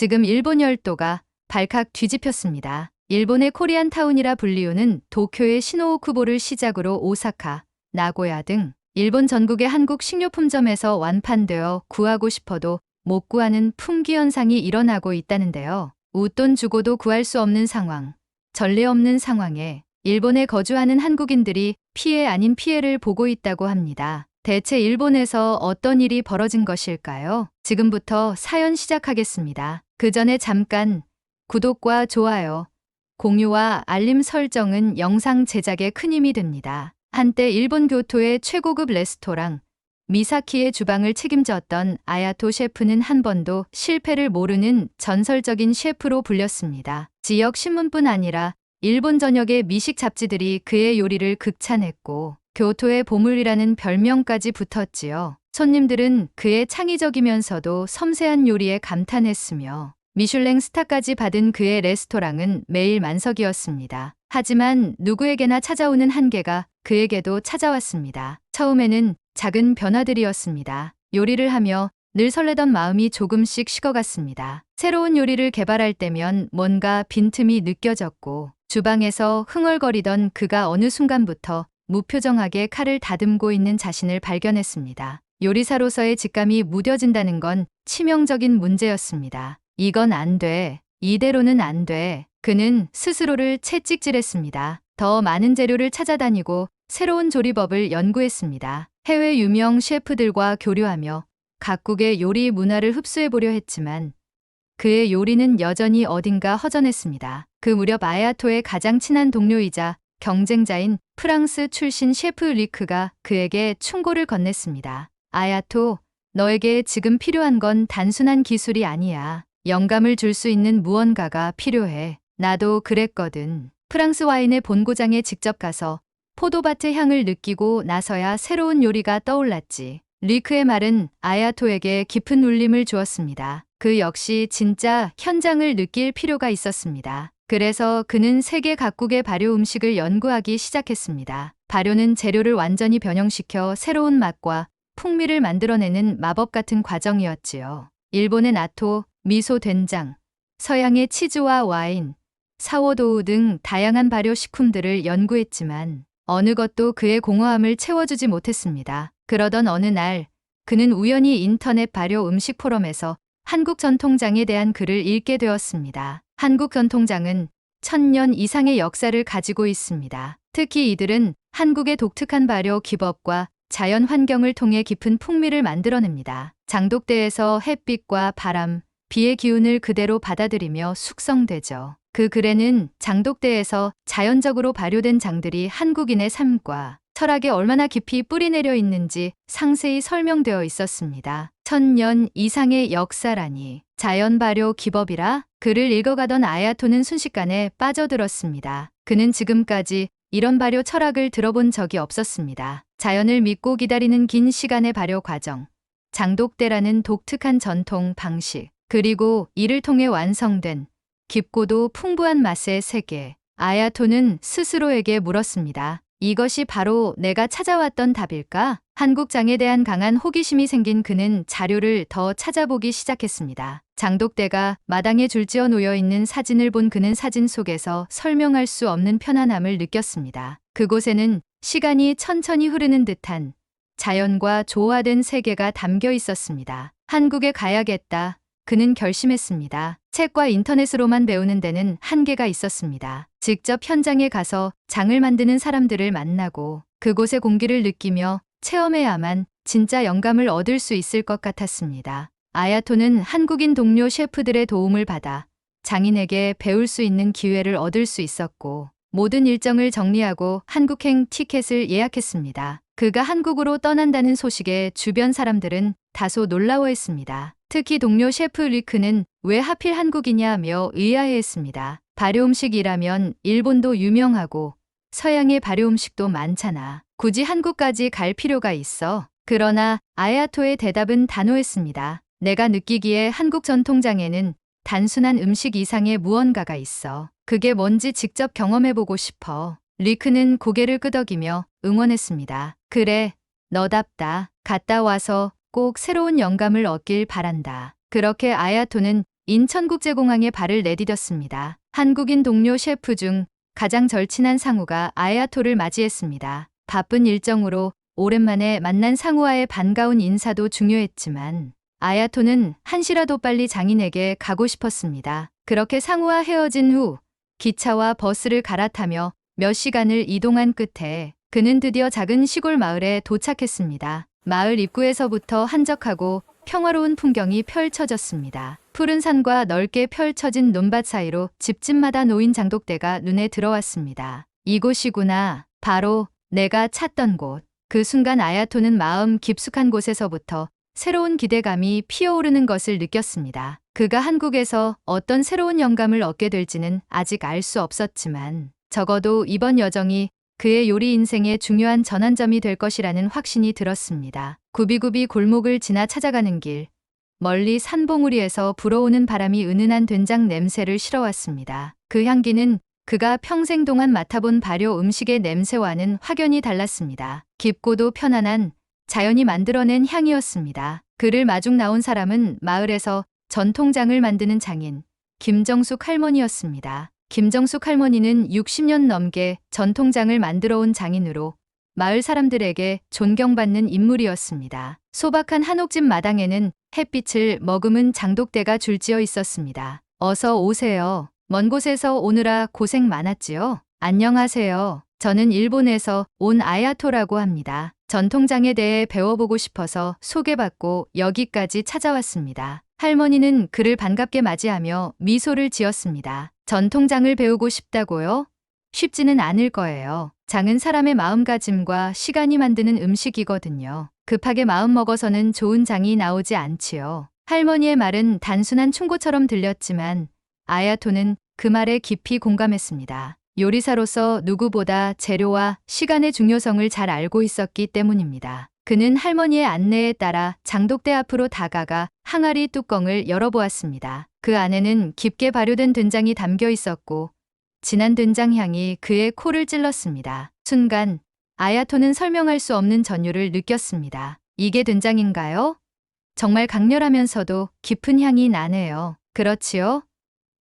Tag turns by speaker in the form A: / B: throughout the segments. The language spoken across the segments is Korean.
A: 지금 일본 열도가 발칵 뒤집혔습니다. 일본의 코리안타운이라 불리우는 도쿄의 시노오쿠보를 시작으로 오사카, 나고야 등 일본 전국의 한국 식료품점에서 완판되어 구하고 싶어도 못 구하는 품귀 현상이 일어나고 있다는데요. 웃돈 주고도 구할 수 없는 상황, 전례 없는 상황에 일본에 거주하는 한국인들이 피해 아닌 피해를 보고 있다고 합니다. 대체 일본에서 어떤 일이 벌어진 것일까요? 지금부터 사연 시작하겠습니다. 그 전에 잠깐 구독과 좋아요, 공유와 알림 설정은 영상 제작에 큰 힘이 됩니다. 한때 일본 교토의 최고급 레스토랑 미사키의 주방을 책임졌던 아야토 셰프는 한 번도 실패를 모르는 전설적인 셰프로 불렸습니다. 지역 신문뿐 아니라 일본 전역의 미식 잡지들이 그의 요리를 극찬했고 교토의 보물이라는 별명까지 붙었지요. 손님들은 그의 창의적이면서도 섬세한 요리에 감탄했으며 미슐랭 스타까지 받은 그의 레스토랑은 매일 만석이었습니다. 하지만 누구에게나 찾아오는 한계가 그에게도 찾아왔습니다. 처음에는 작은 변화들이었습니다. 요리를 하며 늘 설레던 마음이 조금씩 식어갔습니다. 새로운 요리를 개발할 때면 뭔가 빈틈이 느껴졌고 주방에서 흥얼거리던 그가 어느 순간부터 무표정하게 칼을 다듬고 있는 자신을 발견했습니다. 요리사로서의 직감이 무뎌진다는 건 치명적인 문제였습니다. 이건 안 돼. 이대로는 안 돼. 그는 스스로를 채찍질했습니다. 더 많은 재료를 찾아다니고 새로운 조리법을 연구했습니다. 해외 유명 셰프들과 교류하며 각국의 요리 문화를 흡수해보려 했지만 그의 요리는 여전히 어딘가 허전했습니다. 그 무렵 아야토의 가장 친한 동료이자 경쟁자인 프랑스 출신 셰프 리크가 그에게 충고를 건넸습니다. 아야토, 너에게 지금 필요한 건 단순한 기술이 아니야. 영감을 줄 수 있는 무언가가 필요해. 나도 그랬거든. 프랑스 와인의 본고장에 직접 가서 포도밭의 향을 느끼고 나서야 새로운 요리가 떠올랐지. 리크의 말은 아야토에게 깊은 울림을 주었습니다. 그 역시 진짜 현장을 느낄 필요가 있었습니다. 그래서 그는 세계 각국의 발효 음식을 연구하기 시작했습니다. 발효는 재료를 완전히 변형시켜 새로운 맛과 풍미를 만들어내는 마법 같은 과정이었지요. 일본의 나토, 미소 된장, 서양의 치즈와 와인, 사워도우 등 다양한 발효 식품들을 연구했지만 어느 것도 그의 공허함을 채워주지 못했습니다. 그러던 어느 날 그는 우연히 인터넷 발효 음식 포럼에서 한국 전통장에 대한 글을 읽게 되었습니다. 한국 전통장은 1000년 이상의 역사를 가지고 있습니다. 특히 이들은 한국의 독특한 발효 기법과 자연 환경을 통해 깊은 풍미를 만들어냅니다. 장독대에서 햇빛과 바람, 비의 기운을 그대로 받아들이며 숙성되죠. 그 글에는 장독대에서 자연적으로 발효된 장들이 한국인의 삶과 철학에 얼마나 깊이 뿌리내려 있는지 상세히 설명되어 있었습니다. 1000년 이상의 역사라니 자연 발효 기법이라? 글을 읽어가던 아야토는 순식간에 빠져들었습니다. 그는 지금까지 이런 발효 철학을 들어본 적이 없었습니다. 자연을 믿고 기다리는 긴 시간의 발효 과정, 장독대라는 독특한 전통 방식, 그리고 이를 통해 완성된 깊고도 풍부한 맛의 세계. 아야토는 스스로에게 물었습니다. 이것이 바로 내가 찾아왔던 답일까? 한국장에 대한 강한 호기심이 생긴 그는 자료를 더 찾아보기 시작했습니다. 장독대가 마당에 줄지어 놓여 있는 사진을 본 그는 사진 속에서 설명할 수 없는 편안함을 느꼈습니다. 그곳에는 시간이 천천히 흐르는 듯한 자연과 조화된 세계가 담겨 있었습니다. 한국에 가야겠다. 그는 결심했습니다. 책과 인터넷으로만 배우는 데는 한계가 있었습니다. 직접 현장에 가서 장을 만드는 사람들을 만나고 그곳의 공기를 느끼며 체험해야만 진짜 영감을 얻을 수 있을 것 같았습니다. 아야토는 한국인 동료 셰프들의 도움을 받아 장인에게 배울 수 있는 기회를 얻을 수 있었고 모든 일정을 정리하고 한국행 티켓을 예약했습니다. 그가 한국으로 떠난다는 소식에 주변 사람들은 다소 놀라워했습니다. 특히 동료 셰프 리크는 왜 하필 한국이냐며 의아해했습니다. 발효 음식이라면 일본도 유명하고 서양의 발효 음식도 많잖아. 굳이 한국까지 갈 필요가 있어. 그러나 아야토의 대답은 단호했습니다. 내가 느끼기에 한국 전통장에는 단순한 음식 이상의 무언가가 있어. 그게 뭔지 직접 경험해보고 싶어. 리크는 고개를 끄덕이며 응원했습니다. 그래, 너답다. 갔다 와서 꼭 새로운 영감을 얻길 바란다. 그렇게 아야토는 인천국제공항에 발을 내디뎠습니다. 한국인 동료 셰프 중 가장 절친한 상우가 아야토를 맞이했습니다. 바쁜 일정으로 오랜만에 만난 상우와의 반가운 인사도 중요했지만 아야토는 한시라도 빨리 장인에게 가고 싶었습니다. 그렇게 상우와 헤어진 후 기차와 버스를 갈아타며 몇 시간을 이동한 끝에 그는 드디어 작은 시골 마을에 도착했습니다. 마을 입구에서부터 한적하고 평화로운 풍경이 펼쳐졌습니다. 푸른 산과 넓게 펼쳐진 논밭 사이로 집집마다 놓인 장독대가 눈에 들어왔습니다. 이곳이구나. 바로 내가 찾던 곳. 그 순간 아야토는 마음 깊숙한 곳에서부터 새로운 기대감이 피어오르는 것을 느꼈습니다. 그가 한국에서 어떤 새로운 영감을 얻게 될지는 아직 알 수 없었지만 적어도 이번 여정이 그의 요리 인생의 중요한 전환점이 될 것이라는 확신이 들었습니다. 굽이굽이 골목을 지나 찾아가는 길, 멀리 산봉우리에서 불어오는 바람이 은은한 된장 냄새를 실어왔습니다. 그 향기는 그가 평생 동안 맡아본 발효 음식의 냄새와는 확연히 달랐습니다. 깊고도 편안한 자연이 만들어낸 향이었습니다. 그를 마중 나온 사람은 마을에서 전통장을 만드는 장인, 김정숙 할머니였습니다. 김정숙 할머니는 60년 넘게 전통장을 만들어 온 장인으로 마을 사람들에게 존경받는 인물이었습니다. 소박한 한옥집 마당에는 햇빛을 머금은 장독대가 줄지어 있었습니다. 어서 오세요. 먼 곳에서 오느라 고생 많았지요? 안녕하세요. 저는 일본에서 온 아야토라고 합니다. 전통장에 대해 배워보고 싶어서 소개받고 여기까지 찾아왔습니다. 할머니는 그를 반갑게 맞이하며 미소를 지었습니다. 전통장을 배우고 싶다고요? 쉽지는 않을 거예요. 장은 사람의 마음가짐과 시간이 만드는 음식이거든요. 급하게 마음먹어서는 좋은 장이 나오지 않지요. 할머니의 말은 단순한 충고처럼 들렸지만 아야토는 그 말에 깊이 공감했습니다. 요리사로서 누구보다 재료와 시간의 중요성을 잘 알고 있었기 때문입니다. 그는 할머니의 안내에 따라 장독대 앞으로 다가가 항아리 뚜껑을 열어보았습니다. 그 안에는 깊게 발효된 된장이 담겨 있었고 진한 된장 향이 그의 코를 찔렀습니다. 순간 아야토는 설명할 수 없는 전율을 느꼈습니다. 이게 된장인가요? 정말 강렬하면서도 깊은 향이 나네요. 그렇지요?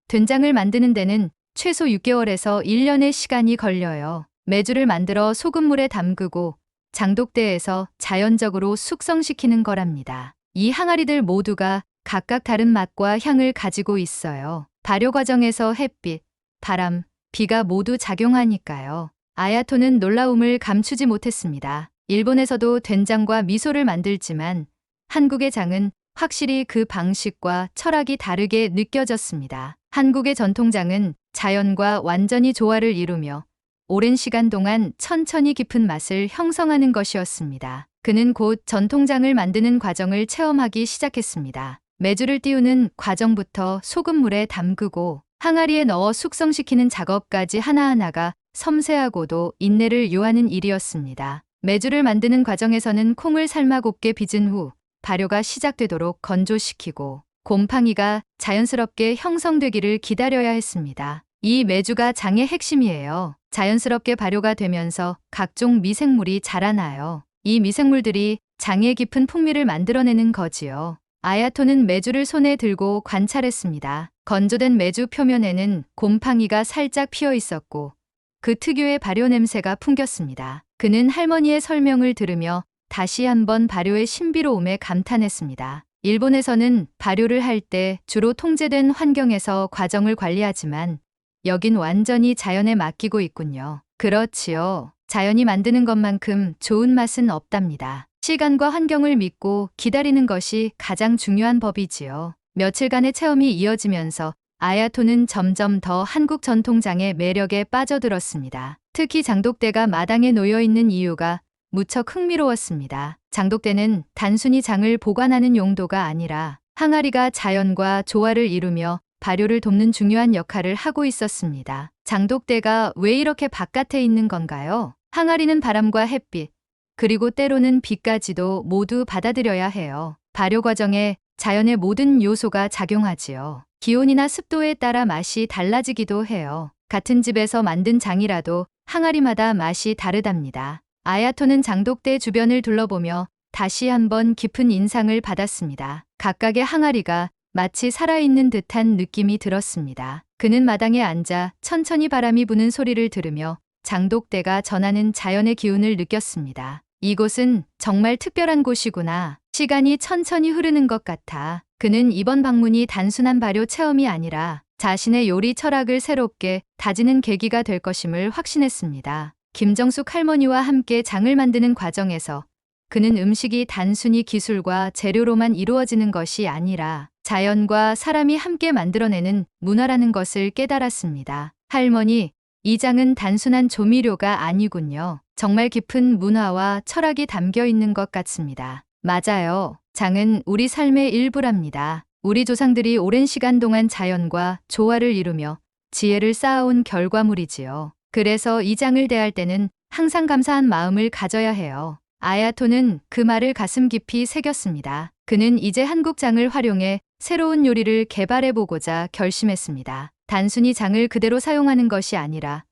A: 된장을 만드는 데는 최소 6개월에서 1년의 시간이 걸려요. 메주를 만들어 소금물에 담그고 장독대에서 자연적으로 숙성시키는 거랍니다. 이 항아리들 모두가 각각 다른 맛과 향을 가지고 있어요. 발효 과정에서 햇빛, 바람, 비가 모두 작용하니까요. 아야토는 놀라움을 감추지 못했습니다. 일본에서도 된장과 미소를 만들지만 한국의 장은 확실히 그 방식과 철학이 다르게 느껴졌습니다. 한국의 전통장은 자연과 완전히 조화를 이루며 오랜 시간 동안 천천히 깊은 맛을 형성하는 것이었습니다. 그는 곧 전통장을 만드는 과정을 체험하기 시작했습니다. 메주를 띄우는 과정부터 소금물에 담그고 항아리에 넣어 숙성시키는 작업까지 하나하나가 섬세하고도 인내를 요하는 일이었습니다. 메주를 만드는 과정에서는 콩을 삶아 곱게 빚은 후 발효가 시작되도록 건조시키고 곰팡이가 자연스럽게 형성되기를 기다려야 했습니다. 이 메주가 장의 핵심이에요. 자연스럽게 발효가 되면서 각종 미생물이 자라나요. 이 미생물들이 장의 깊은 풍미를 만들어내는 거지요. 아야토는 메주를 손에 들고 관찰했습니다. 건조된 메주 표면에는 곰팡이가 살짝 피어 있었고 그 특유의 발효 냄새가 풍겼습니다. 그는 할머니의 설명을 들으며 다시 한번 발효의 신비로움에 감탄했습니다. 일본에서는 발효를 할 때 주로 통제된 환경에서 과정을 관리하지만 여긴 완전히 자연에 맡기고 있군요. 그렇지요. 자연이 만드는 것만큼 좋은 맛은 없답니다. 시간과 환경을 믿고 기다리는 것이 가장 중요한 법이지요. 며칠간의 체험이 이어지면서 아야토는 점점 더 한국 전통장의 매력에 빠져들었습니다. 특히 장독대가 마당에 놓여 있는 이유가 무척 흥미로웠습니다. 장독대는 단순히 장을 보관하는 용도가 아니라 항아리가 자연과 조화를 이루며 발효를 돕는 중요한 역할을 하고 있었습니다. 장독대가 왜 이렇게 바깥에 있는 건가요? 항아리는 바람과 햇빛, 그리고 때로는 비까지도 모두 받아들여야 해요. 발효 과정에 자연의 모든 요소가 작용하지요. 기온이나 습도에 따라 맛이 달라지기도 해요. 같은 집에서 만든 장이라도 항아리마다 맛이 다르답니다. 아야토는 장독대 주변을 둘러보며 다시 한번 깊은 인상을 받았습니다. 각각의 항아리가 마치 살아있는 듯한 느낌이 들었습니다. 그는 마당에 앉아 천천히 바람이 부는 소리를 들으며 장독대가 전하는 자연의 기운을 느꼈습니다. 이곳은 정말 특별한 곳이구나. 시간이 천천히 흐르는 것 같아. 그는 이번 방문이 단순한 발효 체험이 아니라 자신의 요리 철학을 새롭게 다지는 계기가 될 것임을 확신했습니다. 김정숙 할머니와 함께 장을 만드는 과정에서 그는 음식이 단순히 기술과 재료로만 이루어지는 것이 아니라 자연과 사람이 함께 만들어내는 문화라는 것을 깨달았습니다. 할머니, 이 장은 단순한 조미료가 아니군요. 정말 깊은 문화와 철학이 담겨 있는 것 같습니다. 맞아요. 장은 우리 삶의 일부랍니다. 우리 조상들이 오랜 시간 동안 자연과 조화를 이루며 지혜를 쌓아온 결과물이지요. 그래서 이 장을 대할 때는 항상 감사한 마음을 가져야 해요. 아야토는 그 말을 가슴 깊이 새겼습니다. 그는 이제 한국 장을 활용해 새로운 요리를 개발해보고자 결심했습니다. 단순히 장을 그대로 사용하는 것이 아니라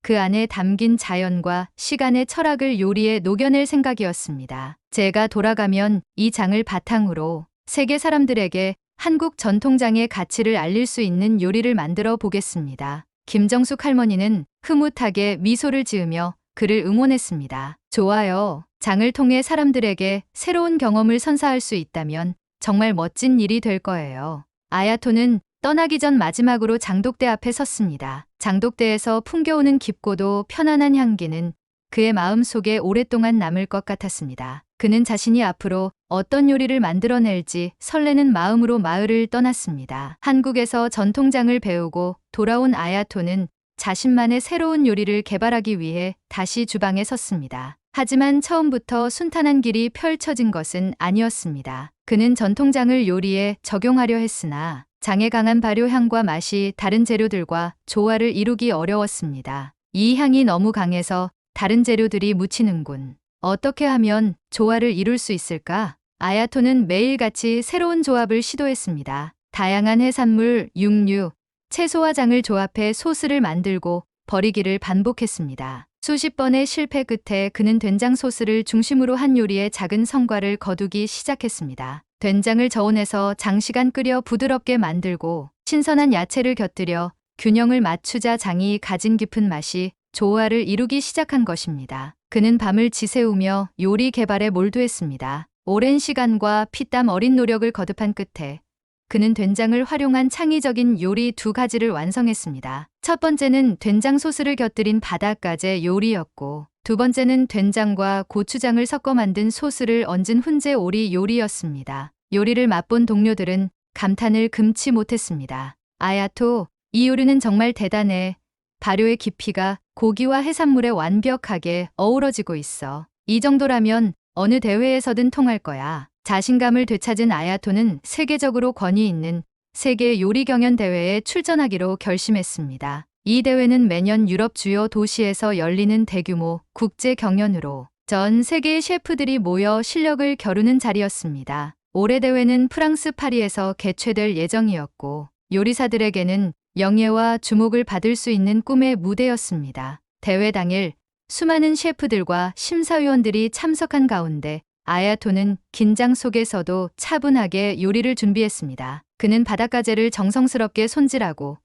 A: 그 안에 담긴 자연과 시간의 철학을 요리에 녹여낼 생각이었습니다. 제가 돌아가면 이 장을 바탕으로 세계 사람들에게 한국 전통장의 가치를 알릴 수 있는 요리를 만들어 보겠습니다. 김정숙 할머니는 흐뭇하게 미소를 지으며 그를 응원했습니다. 좋아요. 장을 통해 사람들에게 새로운 경험을 선사할 수 있다면 정말 멋진 일이 될 거예요. 아야토는 떠나기 전 마지막으로 장독대 앞에 섰습니다. 장독대에서 풍겨오는 깊고도 편안한 향기는 그의 마음속에 오랫동안 남을 것 같았습니다. 그는 자신이 앞으로 어떤 요리를 만들어낼지 설레는 마음으로 마을을 떠났습니다. 한국에서 전통장을 배우고 돌아온 아야토는 자신만의 새로운 요리를 개발하기 위해 다시 주방에 섰습니다. 하지만 처음부터 순탄한 길이 펼쳐진 것은 아니었습니다. 그는 전통장을 요리에 적용하려 했으나 장의 강한 발효향과 맛이 다른 재료들과 조화를 이루기 어려웠습니다. 이 향이 너무 강해서 다른 재료들이 묻히는군. 어떻게 하면 조화를 이룰 수 있을까? 아야토는 매일같이 새로운 조합을 시도했습니다. 다양한 해산물, 육류, 채소와 장을 조합해 소스를 만들고 버리기를 반복했습니다. 수십 번의 실패 끝에 그는 된장 소스를 중심으로 한 요리에 작은 성과를 거두기 시작했습니다. 된장을 저온에서 장시간 끓여 부드럽게 만들고 신선한 야채를 곁들여 균형을 맞추자 장이 가진 깊은 맛이 조화를 이루기 시작한 것입니다. 그는 밤을 지새우며 요리 개발에 몰두했습니다. 오랜 시간과 피땀 어린 노력을 거듭한 끝에 그는 된장을 활용한 창의적인 요리 2가지를 완성했습니다. 첫 번째는 된장 소스를 곁들인 바닷가재 요리였고 두 번째는 된장과 고추장을 섞어 만든 소스를 얹은 훈제 오리 요리였습니다. 요리를 맛본 동료들은 감탄을 금치 못했습니다. 아야토, 이 요리는 정말 대단해. 발효의 깊이가 고기와 해산물에 완벽하게 어우러지고 있어. 이 정도라면 어느 대회에서든 통할 거야. 자신감을 되찾은 아야토는 세계적으로 권위 있는 세계 요리 경연 대회에 출전하기로 결심했습니다. 이 대회는 매년 유럽 주요 도시에서 열리는 대규모 국제 경연으로 전 세계의 셰프들이 모여 실력을 겨루는 자리였습니다. 올해 대회는 프랑스 파리에서 개최될 예정이었고 요리사들에게는 명예와 주목을 받을 수 있는 꿈의 무대였습니다. 대회 당일 수많은 셰프들과 심사위원들이 참석한 가운데 아야토는 긴장 속에서도 차분하게 요리를 준비했습니다. 그는 바닷가재를 정성스럽게 손질하고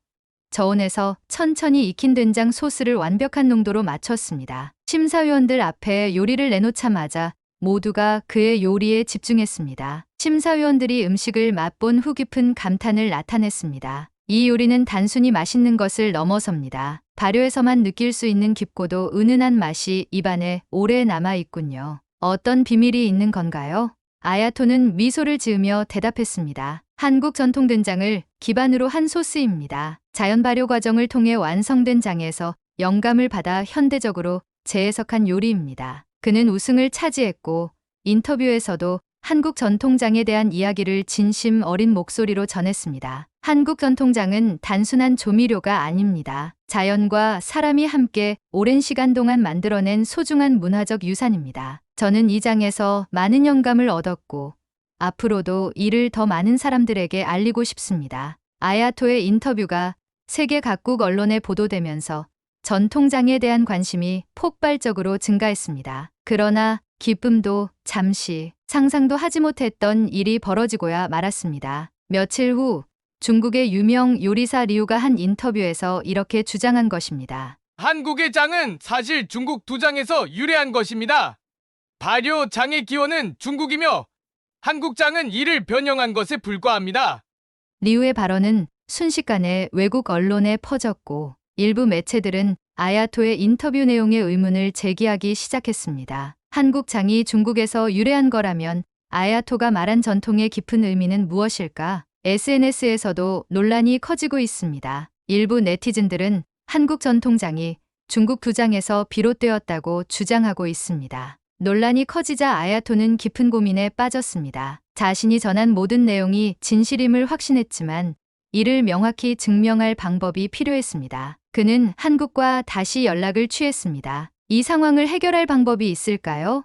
A: 저온에서 천천히 익힌 된장 소스를 완벽한 농도로 맞췄습니다. 심사위원들 앞에 요리를 내놓자마자 모두가 그의 요리에 집중했습니다. 심사위원들이 음식을 맛본 후 깊은 감탄을 나타냈습니다. 이 요리는 단순히 맛있는 것을 넘어섭니다. 발효에서만 느낄 수 있는 깊고도 은은한 맛이 입안에 오래 남아 있군요. 어떤 비밀이 있는 건가요? 아야토는 미소를 지으며 대답했습니다. 한국 전통 된장을 기반으로 한 소스입니다. 자연 발효 과정을 통해 완성된 장에서 영감을 받아 현대적으로 재해석한 요리입니다. 그는 우승을 차지했고 인터뷰에서도 한국 전통장에 대한 이야기를 진심 어린 목소리로 전했습니다. 한국 전통장은 단순한 조미료가 아닙니다. 자연과 사람이 함께 오랜 시간 동안 만들어낸 소중한 문화적 유산입니다. 저는 이 장에서 많은 영감을 얻었고 앞으로도 이를 더 많은 사람들에게 알리고 싶습니다. 아야토의 인터뷰가 세계 각국 언론에 보도되면서 전통장에 대한 관심이 폭발적으로 증가했습니다. 그러나 기쁨도 잠시 상상도 하지 못했던 일이 벌어지고야 말았습니다. 며칠 후 중국의 유명 요리사 리우가 한 인터뷰에서 이렇게 주장한 것입니다.
B: 한국의 장은 사실 중국 두장에서 유래한 것입니다. 발효 장의 기원은 중국이며 한국 장은 이를 변형한 것에 불과합니다.
A: 리우의 발언은 순식간에 외국 언론에 퍼졌고 일부 매체들은 아야토의 인터뷰 내용에 의문을 제기하기 시작했습니다. 한국 장이 중국에서 유래한 거라면 아야토가 말한 전통의 깊은 의미는 무엇일까? SNS에서도 논란이 커지고 있습니다. 일부 네티즌들은 한국 전통장이 중국 두장에서 비롯되었다고 주장하고 있습니다. 논란이 커지자 아야토는 깊은 고민에 빠졌습니다. 자신이 전한 모든 내용이 진실임을 확신했지만 이를 명확히 증명할 방법이 필요했습니다. 그는 한국과 다시 연락을 취했습니다. 이 상황을 해결할 방법이 있을까요?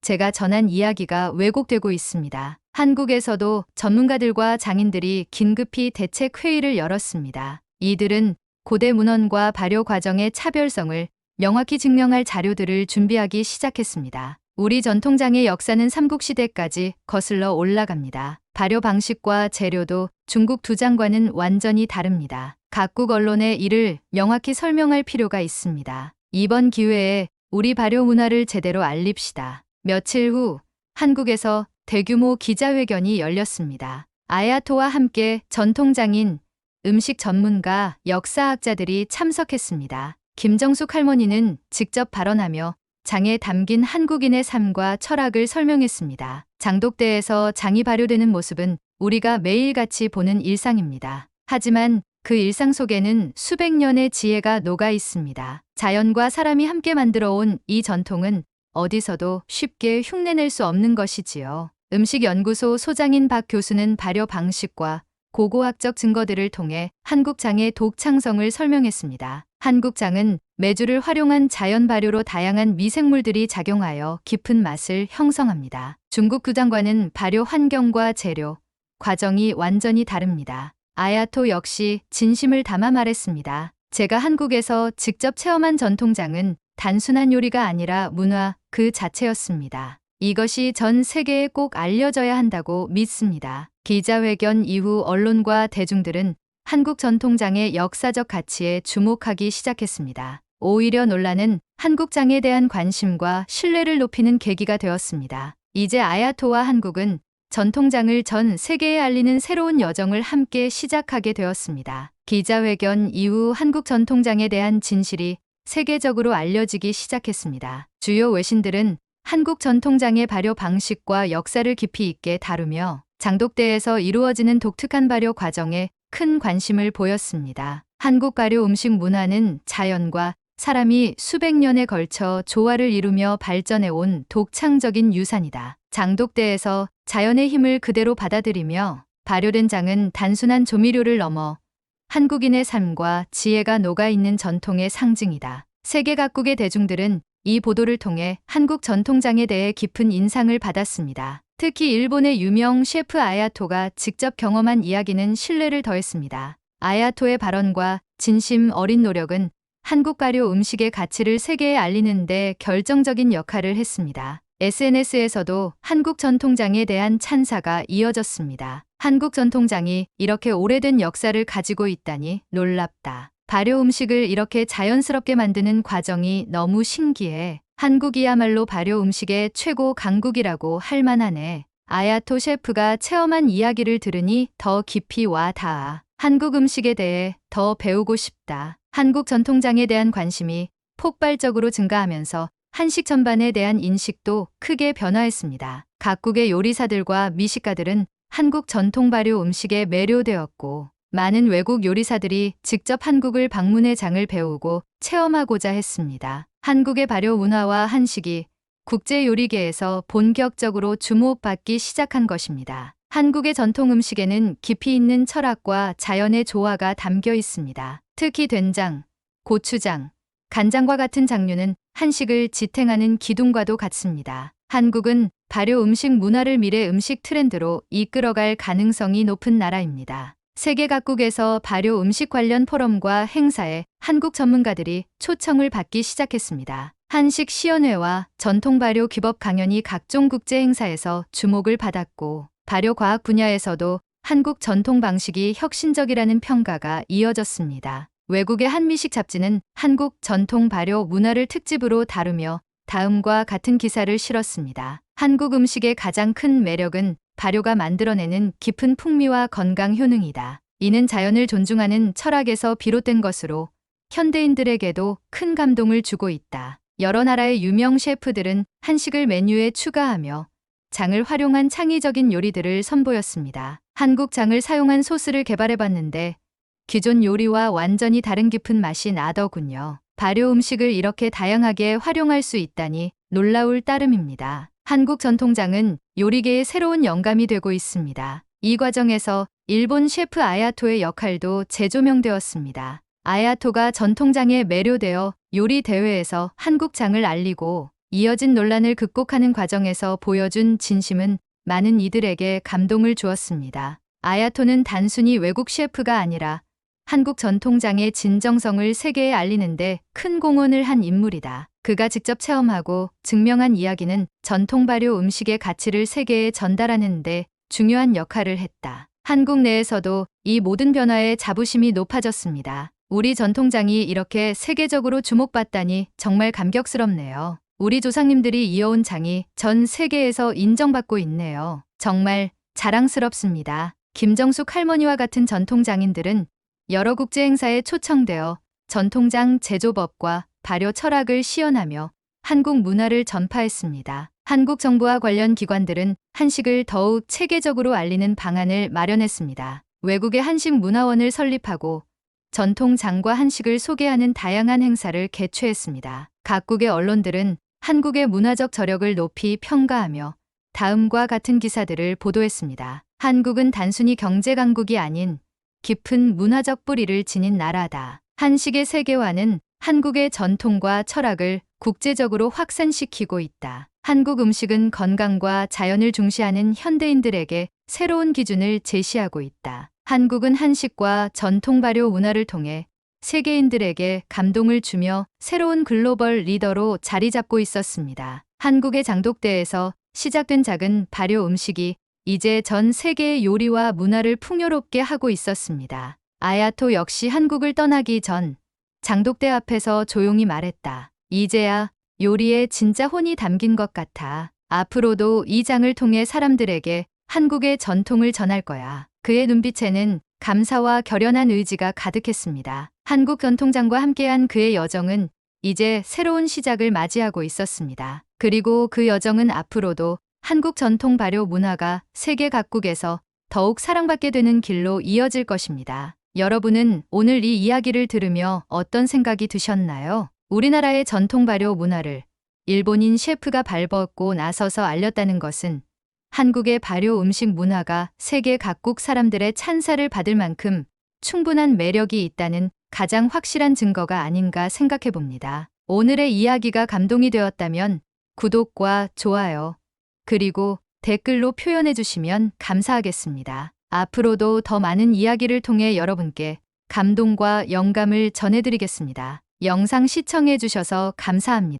A: 제가 전한 이야기가 왜곡되고 있습니다. 한국에서도 전문가들과 장인들이 긴급히 대책 회의를 열었습니다. 이들은 고대 문헌과 발효 과정의 차별성을 명확히 증명할 자료들을 준비하기 시작했습니다. 우리 전통장의 역사는 삼국시대까지 거슬러 올라갑니다. 발효 방식과 재료도 중국 두장과는 완전히 다릅니다. 각국 언론에 이를 명확히 설명할 필요가 있습니다. 이번 기회에 우리 발효 문화를 제대로 알립시다. 며칠 후 한국에서 대규모 기자회견이 열렸습니다. 아야토와 함께 전통장인, 음식 전문가, 역사학자들이 참석했습니다. 김정숙 할머니는 직접 발언하며 장에 담긴 한국인의 삶과 철학을 설명했습니다. 장독대에서 장이 발효되는 모습은 우리가 매일같이 보는 일상입니다. 하지만 그 일상 속에는 수백 년의 지혜가 녹아 있습니다. 자연과 사람이 함께 만들어온 이 전통은 어디서도 쉽게 흉내낼 수 없는 것이지요. 음식연구소 소장인 박 교수는 발효 방식과 고고학적 증거들을 통해 한국장의 독창성을 설명했습니다. 한국장은 메주를 활용한 자연 발효로 다양한 미생물들이 작용하여 깊은 맛을 형성합니다. 중국 두장과는 발효 환경과 재료, 과정이 완전히 다릅니다. 아야토 역시 진심을 담아 말했습니다. 제가 한국에서 직접 체험한 전통장은 단순한 요리가 아니라 문화 그 자체였습니다. 이것이 전 세계에 꼭 알려져야 한다고 믿습니다. 기자회견 이후 언론과 대중들은 한국 전통장의 역사적 가치에 주목하기 시작했습니다. 오히려 논란은 한국장에 대한 관심과 신뢰를 높이는 계기가 되었습니다. 이제 아야토와 한국은 전통장을 전 세계에 알리는 새로운 여정을 함께 시작하게 되었습니다. 기자회견 이후 한국 전통장에 대한 진실이 세계적으로 알려지기 시작했습니다. 주요 외신들은 한국 전통장의 발효 방식과 역사를 깊이 있게 다루며 장독대에서 이루어지는 독특한 발효 과정에 큰 관심을 보였습니다. 한국 발효 음식 문화는 자연과 사람이 수백 년에 걸쳐 조화를 이루며 발전해온 독창적인 유산이다. 장독대에서 자연의 힘을 그대로 받아들이며 발효된 장은 단순한 조미료를 넘어 한국인의 삶과 지혜가 녹아있는 전통의 상징이다. 세계 각국의 대중들은 이 보도를 통해 한국 전통장에 대해 깊은 인상을 받았습니다. 특히 일본의 유명 셰프 아야토가 직접 경험한 이야기는 신뢰를 더했습니다. 아야토의 발언과 진심 어린 노력은 한국 발효 음식의 가치를 세계에 알리는 데 결정적인 역할을 했습니다. SNS에서도 한국 전통장에 대한 찬사가 이어졌습니다. 한국 전통장이 이렇게 오래된 역사를 가지고 있다니 놀랍다. 발효 음식을 이렇게 자연스럽게 만드는 과정이 너무 신기해. 한국이야말로 발효 음식의 최고 강국이라고 할 만하네. 아야토 셰프가 체험한 이야기를 들으니 더 깊이 와 닿아. 한국 음식에 대해 더 배우고 싶다. 한국 전통장에 대한 관심이 폭발적으로 증가하면서 한식 전반에 대한 인식도 크게 변화했습니다. 각국의 요리사들과 미식가들은 한국 전통 발효 음식에 매료되었고 많은 외국 요리사들이 직접 한국을 방문해 장을 배우고 체험하고자 했습니다. 한국의 발효 문화와 한식이 국제 요리계에서 본격적으로 주목받기 시작한 것입니다. 한국의 전통 음식에는 깊이 있는 철학과 자연의 조화가 담겨 있습니다. 특히 된장, 고추장, 간장과 같은 장류는 한식을 지탱하는 기둥과도 같습니다. 한국은 발효 음식 문화를 미래 음식 트렌드로 이끌어갈 가능성이 높은 나라입니다. 세계 각국에서 발효 음식 관련 포럼과 행사에 한국 전문가들이 초청을 받기 시작했습니다. 한식 시연회와 전통 발효 기법 강연이 각종 국제 행사에서 주목을 받았고 발효 과학 분야에서도 한국 전통 방식이 혁신적이라는 평가가 이어졌습니다. 외국의 한미식 잡지는 한국 전통 발효 문화를 특집으로 다루며 다음과 같은 기사를 실었습니다. 한국 음식의 가장 큰 매력은 발효가 만들어내는 깊은 풍미와 건강 효능이다. 이는 자연을 존중하는 철학에서 비롯된 것으로 현대인들에게도 큰 감동을 주고 있다. 여러 나라의 유명 셰프들은 한식을 메뉴에 추가하며 장을 활용한 창의적인 요리들을 선보였습니다. 한국 장을 사용한 소스를 개발해봤는데 기존 요리와 완전히 다른 깊은 맛이 나더군요. 발효 음식을 이렇게 다양하게 활용할 수 있다니 놀라울 따름입니다. 한국 전통장은 요리계의 새로운 영감이 되고 있습니다. 이 과정에서 일본 셰프 아야토의 역할도 재조명되었습니다. 아야토가 전통장에 매료되어 요리 대회에서 한국장을 알리고 이어진 논란을 극복하는 과정에서 보여준 진심은 많은 이들에게 감동을 주었습니다. 아야토는 단순히 외국 셰프가 아니라 한국 전통장의 진정성을 세계에 알리는데 큰 공헌을 한 인물이다. 그가 직접 체험하고 증명한 이야기는 전통 발효 음식의 가치를 세계에 전달하는 데 중요한 역할을 했다. 한국 내에서도 이 모든 변화에 자부심이 높아졌습니다. 우리 전통장이 이렇게 세계적으로 주목받다니 정말 감격스럽네요. 우리 조상님들이 이어온 장이 전 세계에서 인정받고 있네요. 정말 자랑스럽습니다. 김정숙 할머니와 같은 전통장인들은 여러 국제 행사에 초청되어 전통장 제조법과 발효 철학을 시연하며 한국 문화를 전파했습니다. 한국 정부와 관련 기관들은 한식을 더욱 체계적으로 알리는 방안을 마련했습니다. 외국의 한식 문화원을 설립하고 전통장과 한식을 소개하는 다양한 행사를 개최했습니다. 각국의 언론들은 한국의 문화적 저력을 높이 평가하며 다음과 같은 기사들을 보도했습니다. 한국은 단순히 경제 강국이 아닌 깊은 문화적 뿌리를 지닌 나라다. 한식의 세계화는 한국의 전통과 철학을 국제적으로 확산시키고 있다. 한국 음식은 건강과 자연을 중시하는 현대인들에게 새로운 기준을 제시하고 있다. 한국은 한식과 전통 발효 문화를 통해 세계인들에게 감동을 주며 새로운 글로벌 리더로 자리 잡고 있었습니다. 한국의 장독대에서 시작된 작은 발효 음식이 이제 전 세계의 요리와 문화를 풍요롭게 하고 있었습니다. 아야토 역시 한국을 떠나기 전 장독대 앞에서 조용히 말했다. 이제야 요리에 진짜 혼이 담긴 것 같아. 앞으로도 이 장을 통해 사람들에게 한국의 전통을 전할 거야. 그의 눈빛에는 감사와 결연한 의지가 가득했습니다. 한국 전통장과 함께한 그의 여정은 이제 새로운 시작을 맞이하고 있었습니다. 그리고 그 여정은 앞으로도 한국 전통 발효 문화가 세계 각국에서 더욱 사랑받게 되는 길로 이어질 것입니다. 여러분은 오늘 이 이야기를 들으며 어떤 생각이 드셨나요? 우리나라의 전통 발효 문화를 일본인 셰프가 발벗고 나서서 알렸다는 것은 한국의 발효 음식 문화가 세계 각국 사람들의 찬사를 받을 만큼 충분한 매력이 있다는 가장 확실한 증거가 아닌가 생각해 봅니다. 오늘의 이야기가 감동이 되었다면 구독과 좋아요, 그리고 댓글로 표현해 주시면 감사하겠습니다. 앞으로도 더 많은 이야기를 통해 여러분께 감동과 영감을 전해드리겠습니다. 영상 시청해 주셔서 감사합니다.